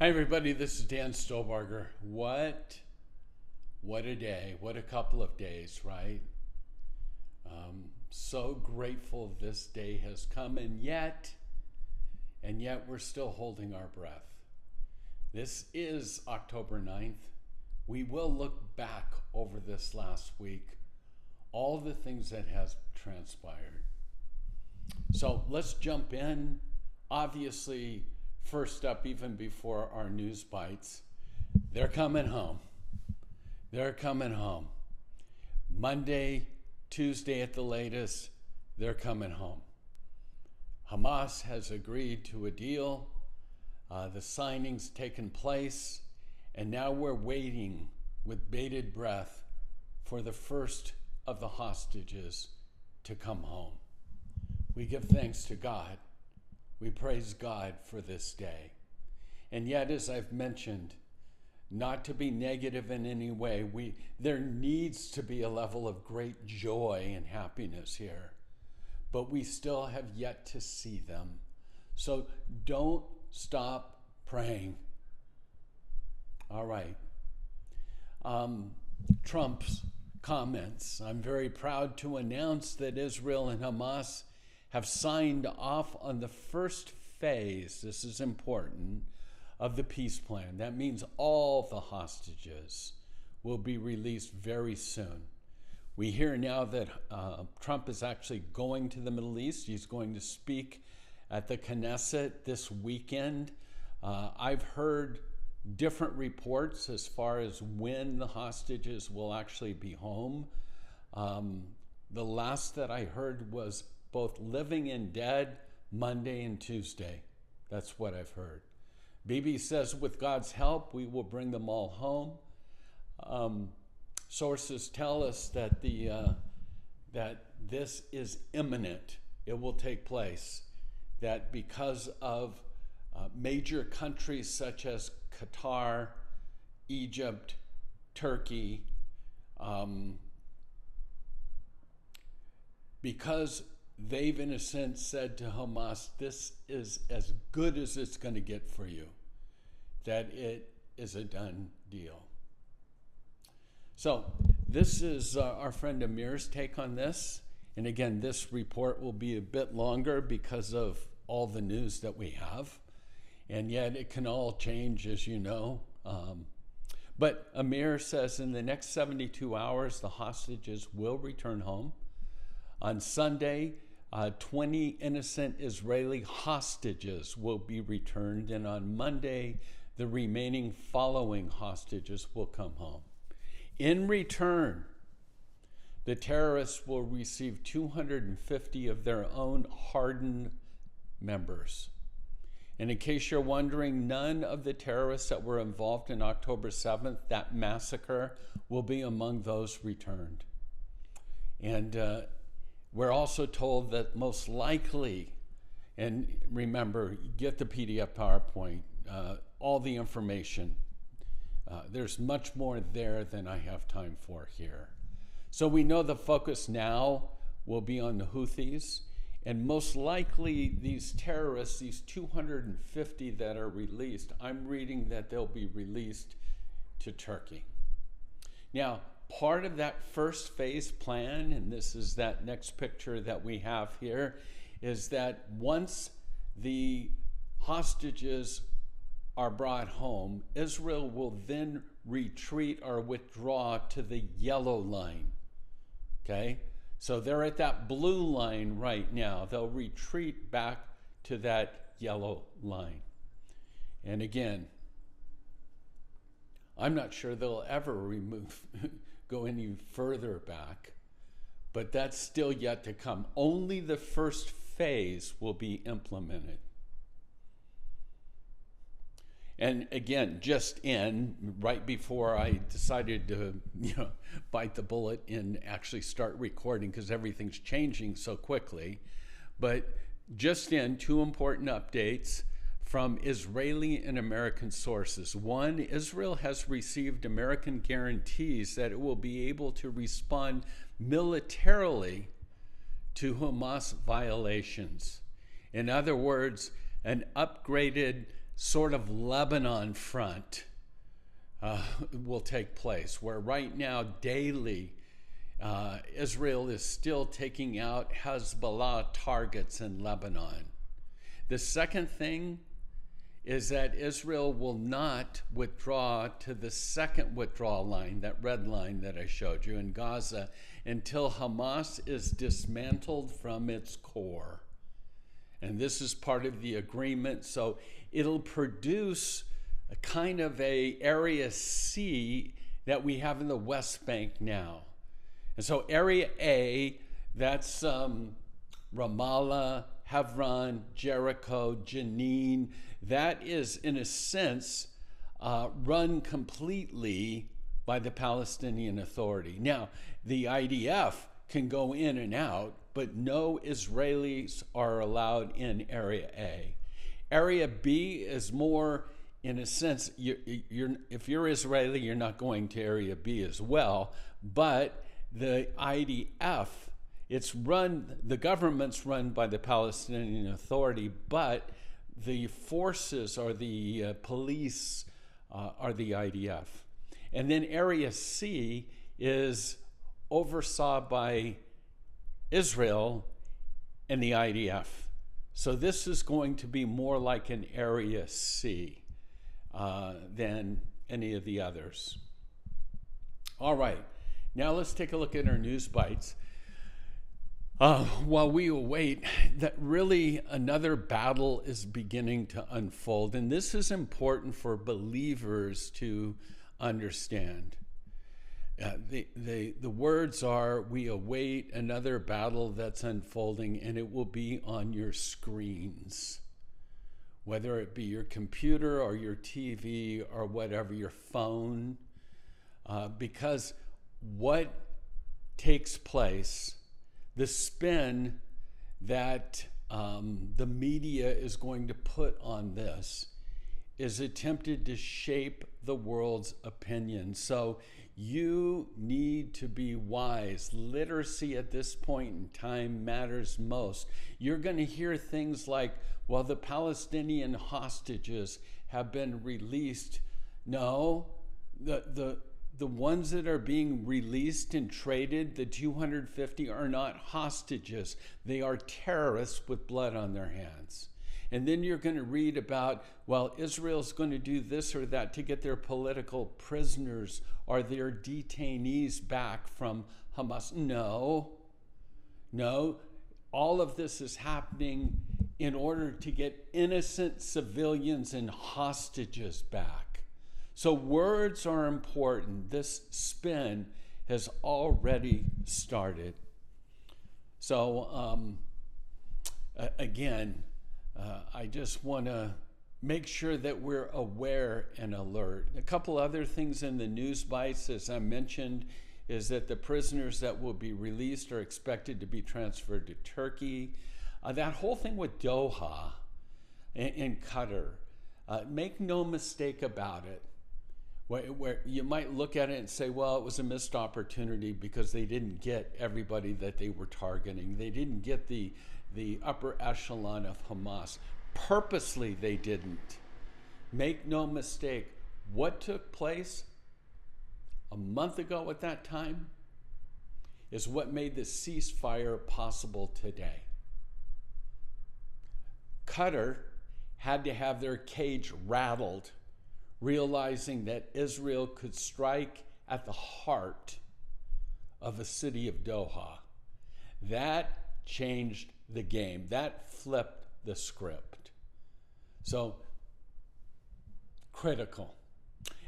Hi everybody, this is Dan Stolbarger. What a day, what a couple of days, right? So grateful this day has come, and yet we're still holding our breath. This is October 9th. We will look back over this last week, all the things that has transpired. So let's jump in. Obviously, first up, even before our news bites, they're coming home. They're coming home. Monday, Tuesday at the latest, they're coming home. Hamas has agreed to a deal. The signing's taken place, and now we're waiting with bated breath for the first of the hostages to come home. We give thanks to God. We praise God for this day. And yet, as I've mentioned, not to be negative in any way, there needs to be a level of great joy and happiness here. But we still have yet to see them. So don't stop praying. All right. Trump's comments. I'm very proud to announce that Israel and Hamas have signed off on the first phase, this is important, of the peace plan. That means all the hostages will be released very soon. We hear now that Trump is actually going to the Middle East. He's going to speak at the Knesset this weekend. I've heard different reports as far as when the hostages will actually be home. The last that I heard was both living and dead, Monday and Tuesday. That's what I've heard. Bibi says, with God's help, we will bring them all home. Sources tell us that that this is imminent. It will take place. That because of major countries such as Qatar, Egypt, Turkey, because they've, in a sense, said to Hamas, this is as good as it's going to get for you, that it is a done deal. So this is our friend Amir's take on this. And again, this report will be a bit longer because of all the news that we have. And yet it can all change, as you know. But Amir says in the next 72 hours, the hostages will return home. On Sunday, 20 innocent Israeli hostages will be returned, and on Monday, the remaining following hostages will come home. In return, the terrorists will receive 250 of their own hardened members. And in case you're wondering, none of the terrorists that were involved in October 7th, that massacre, will be among those returned. And we're also told that most likely, and remember, get the PDF PowerPoint, all the information. There's much more there than I have time for here. So we know the focus now will be on the Houthis, and most likely these terrorists, these 250 that are released, I'm reading that they'll be released to Turkey. Now, part of that first phase plan, and this is that next picture that we have here, is that once the hostages are brought home, Israel will then retreat or withdraw to the yellow line. Okay? So they're at that blue line right now. They'll retreat back to that yellow line. And again, I'm not sure they'll ever go any further back, but that's still yet to come. Only the first phase will be implemented. And again, just right before I decided to bite the bullet and actually start recording, because everything's changing so quickly, but just two important updates from Israeli and American sources. One, Israel has received American guarantees that it will be able to respond militarily to Hamas violations. In other words, an upgraded sort of Lebanon front will take place, where right now daily Israel is still taking out Hezbollah targets in Lebanon. The second thing is that Israel will not withdraw to the second withdrawal line, that red line that I showed you in Gaza, until Hamas is dismantled from its core. And this is part of the agreement. So it'll produce a kind of a Area C that we have in the West Bank now. And so Area A, that's Ramallah, Hebron, Jericho, Jenin. That is, in a sense, run completely by the Palestinian Authority. Now, the IDF can go in and out, but no Israelis are allowed in Area A. Area B is more, in a sense, if you're Israeli, you're not going to Area B as well, but the IDF, the government's run by the Palestinian Authority, but the forces or the police are the IDF. And then Area C is oversaw by Israel and the IDF. So this is going to be more like an Area C than any of the others. All right, now let's take a look at our news bites. While we await, that really another battle is beginning to unfold. And this is important for believers to understand. The words are, we await another battle that's unfolding, and it will be on your screens. Whether it be your computer or your TV or whatever, your phone. Because what takes place, the spin that the media is going to put on this is attempted to shape the world's opinion. So you need to be wise. Literacy at this point in time matters most. You're going to hear things like, well, the Palestinian hostages have been released. No, the ones that are being released and traded, the 250, are not hostages. They are terrorists with blood on their hands. And then you're going to read about, well, Israel's going to do this or that to get their political prisoners or their detainees back from Hamas. No. All of this is happening in order to get innocent civilians and hostages back. So words are important. This spin has already started. So again, I just want to make sure that we're aware and alert. A couple other things in the news bites, as I mentioned, is that the prisoners that will be released are expected to be transferred to Turkey. That whole thing with Doha and Qatar, make no mistake about it. Where you might look at it and say, well, it was a missed opportunity because they didn't get everybody that they were targeting. They didn't get the upper echelon of Hamas. Purposely, they didn't. Make no mistake, what took place a month ago at that time is what made the ceasefire possible today. Qatar had to have their cage rattled, realizing that Israel could strike at the heart of the city of Doha. That changed the game. That flipped the script. So, critical.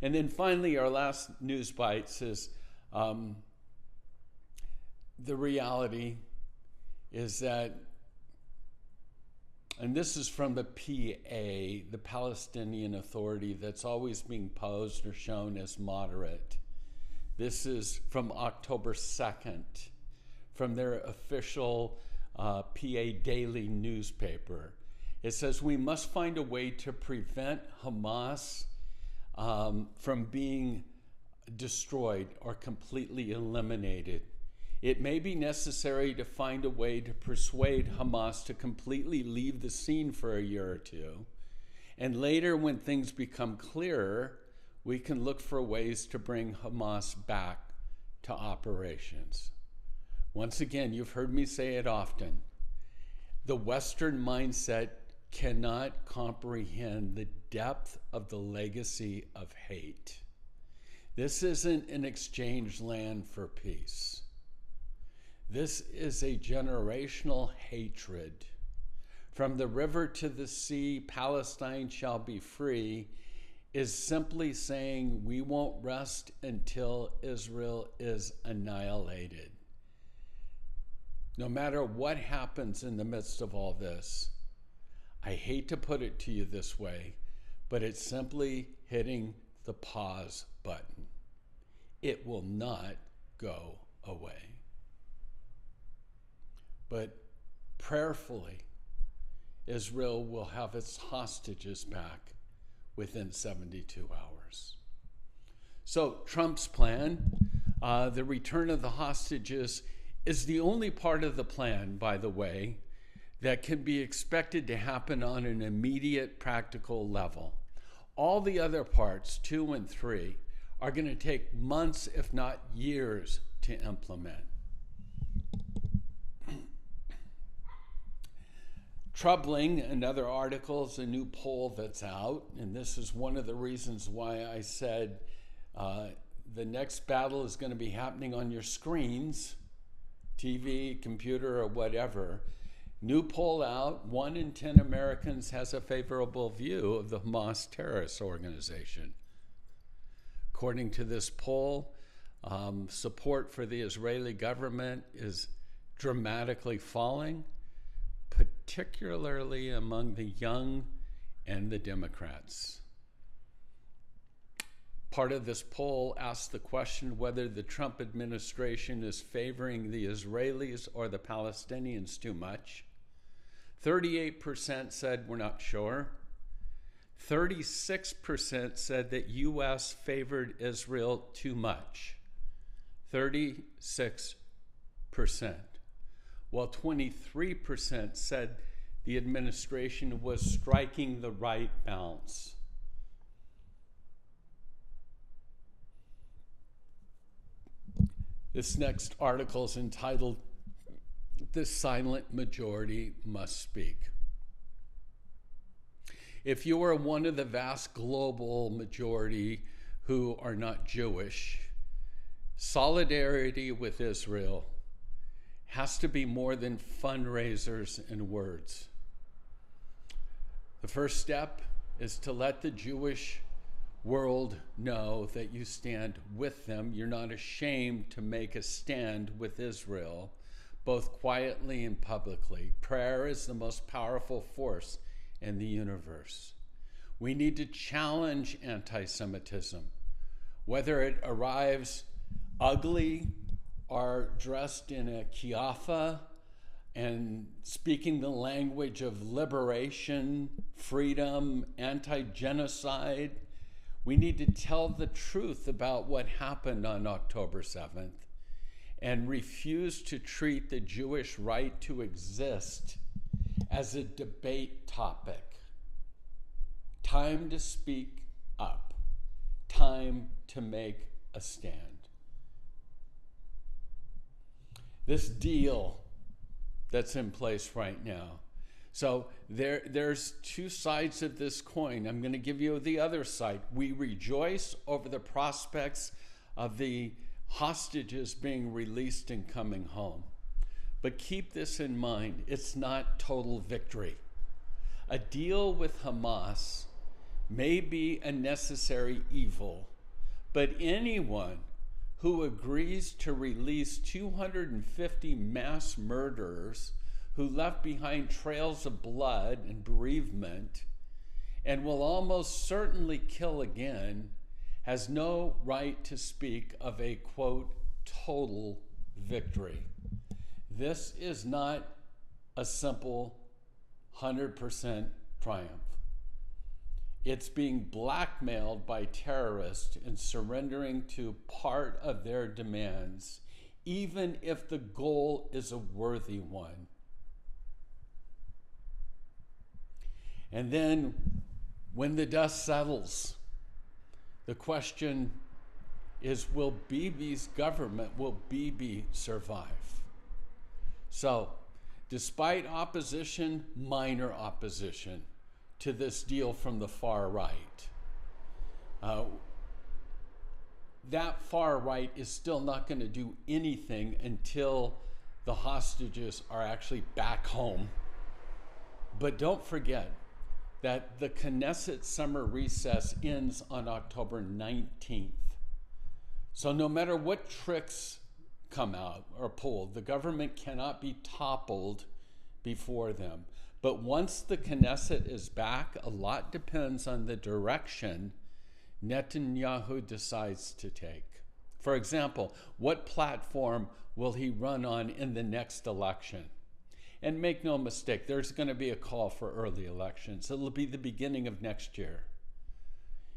And then finally, our last news bites is the reality is that, and this is from the PA, the Palestinian Authority, that's always being posed or shown as moderate. This is from October 2nd, from their official PA daily newspaper. It says, we must find a way to prevent Hamas from being destroyed or completely eliminated. It may be necessary to find a way to persuade Hamas to completely leave the scene for a year or two And later, when things become clearer, we can look for ways to bring Hamas back to operations. Once again, you've heard me say it often. The Western mindset cannot comprehend the depth of the legacy of hate. This isn't an exchange land for peace. This is a generational hatred. From the river to the sea, Palestine shall be free, is simply saying we won't rest until Israel is annihilated. No matter what happens in the midst of all this, I hate to put it to you this way, but it's simply hitting the pause button. It will not go away. But prayerfully, Israel will have its hostages back within 72 hours. So Trump's plan, the return of the hostages, is the only part of the plan, by the way, that can be expected to happen on an immediate practical level. All the other parts, 2 and 3, are going to take months, if not years, to implement. Troubling, another article is a new poll that's out, and this is one of the reasons why I said the next battle is going to be happening on your screens, TV, computer, or whatever. New poll out, 1 in 10 Americans has a favorable view of the Hamas terrorist organization. According to this poll, support for the Israeli government is dramatically falling, particularly among the young and the Democrats. Part of this poll asked the question whether the Trump administration is favoring the Israelis or the Palestinians too much. 38% said we're not sure. 36% said that U.S. favored Israel too much. 36%. While 23% said the administration was striking the right balance. This next article is entitled, "The Silent Majority Must Speak." If you are one of the vast global majority who are not Jewish, solidarity with Israel has to be more than fundraisers and words. The first step is to let the Jewish world know that you stand with them. You're not ashamed to make a stand with Israel, both quietly and publicly. Prayer is the most powerful force in the universe. We need to challenge anti-Semitism, whether it arrives ugly or dressed in a kiafa and speaking the language of liberation, freedom, anti-genocide. We need to tell the truth about what happened on October 7th and refuse to treat the Jewish right to exist as a debate topic. Time to speak up. Time to make a stand. This deal that's in place right now. So there's two sides of this coin. I'm going to give you the other side. We rejoice over the prospects of the hostages being released and coming home. But keep this in mind, it's not total victory. A deal with Hamas may be a necessary evil, but anyone who agrees to release 250 mass murderers who left behind trails of blood and bereavement and will almost certainly kill again has no right to speak of a, quote, total victory. This is not a simple 100% triumph. It's being blackmailed by terrorists and surrendering to part of their demands, even if the goal is a worthy one. And then When the dust settles, the question is, will Bibi's government, will Bibi survive? So, despite opposition, minor opposition to this deal from the far right, that far right is still not going to do anything until the hostages are actually back home. But don't forget that the Knesset summer recess ends on October 19th. So no matter what tricks come out or pulled, the government cannot be toppled before them. But once the Knesset is back, a lot depends on the direction Netanyahu decides to take. For example, what platform will he run on in the next election? And make no mistake, there's going to be a call for early elections. It'll be the beginning of next year.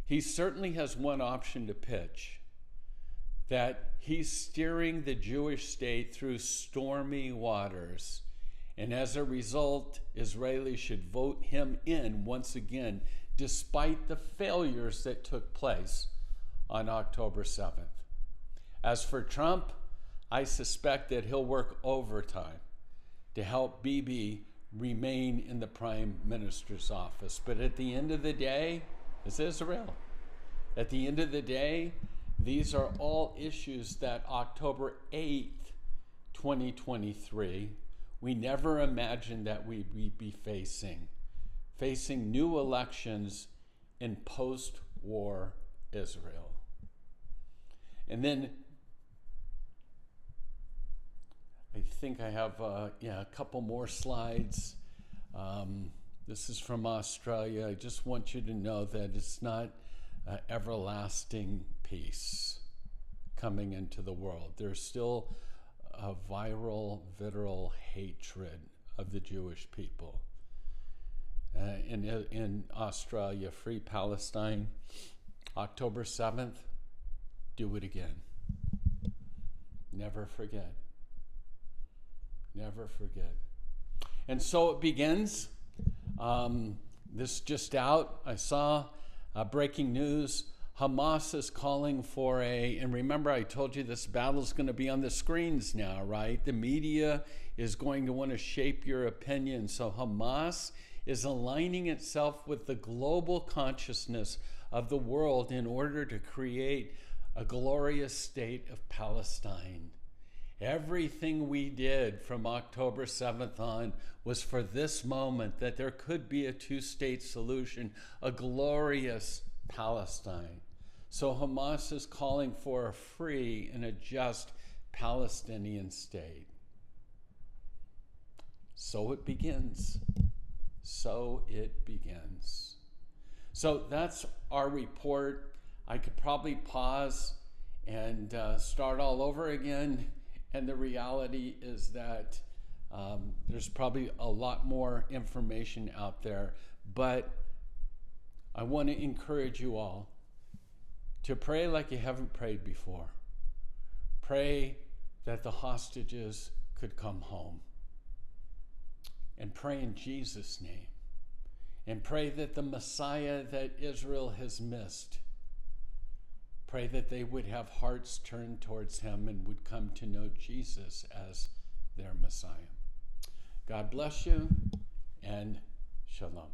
He certainly has one option to pitch, that he's steering the Jewish state through stormy waters. And as a result, Israelis should vote him in once again, despite the failures that took place on October 7th. As for Trump, I suspect that he'll work overtime to help Bibi remain in the prime minister's office. But at the end of the day, it's Israel. At the end of the day, these are all issues that October 8th, 2023, we never imagined that we'd be facing new elections in post-war Israel. And then I think I have a couple more slides. This is from Australia. I just want you to know that it's not everlasting peace coming into the world. There's still a viral hatred of the Jewish people. In Australia, Free Palestine, October 7th, do it again. Never forget. Never forget. And so it begins. This just out, I saw breaking news. Hamas is calling for and remember I told you this battle is going to be on the screens now, right? The media is going to want to shape your opinion. So Hamas is aligning itself with the global consciousness of the world in order to create a glorious state of Palestine. Everything we did from October 7th on was for this moment, that there could be a two-state solution, a glorious Palestine. So Hamas is calling for a free and a just Palestinian state. So it begins. So it begins. So that's our report. I could probably pause and start all over again. And the reality is that there's probably a lot more information out there. But I want to encourage you all to pray like you haven't prayed before. Pray that the hostages could come home. And pray in Jesus' name. And pray that the Messiah that Israel has missed, pray that they would have hearts turned towards him and would come to know Jesus as their Messiah. God bless you, and shalom.